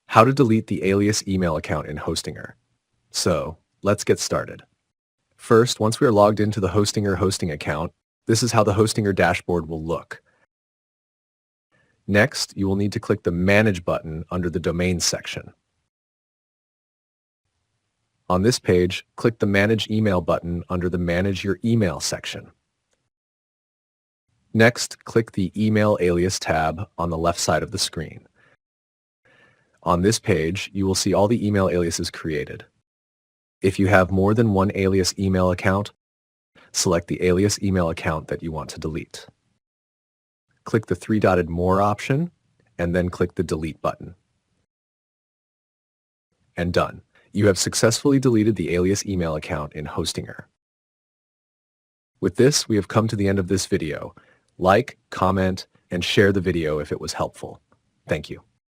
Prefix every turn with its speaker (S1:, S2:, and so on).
S1: How to delete the alias email account in Hostinger. So, let's get started. First, once we are logged into the Hostinger hosting account, this is how the Hostinger dashboard will look. Next, you will need to click the Manage button under the Domains section. On this page, click the Manage Email button under the Manage Your Email section. Next, click the Email Alias tab on the left side of the screen. On this page, you will see all the email aliases created. If you have more than one alias email account, select the alias email account that you want to delete. Click the three-dotted More option, and then click the Delete button. And done. You have successfully deleted the alias email account in Hostinger. With this, we have come to the end of this video. Like, comment, and share the video if it was helpful. Thank you.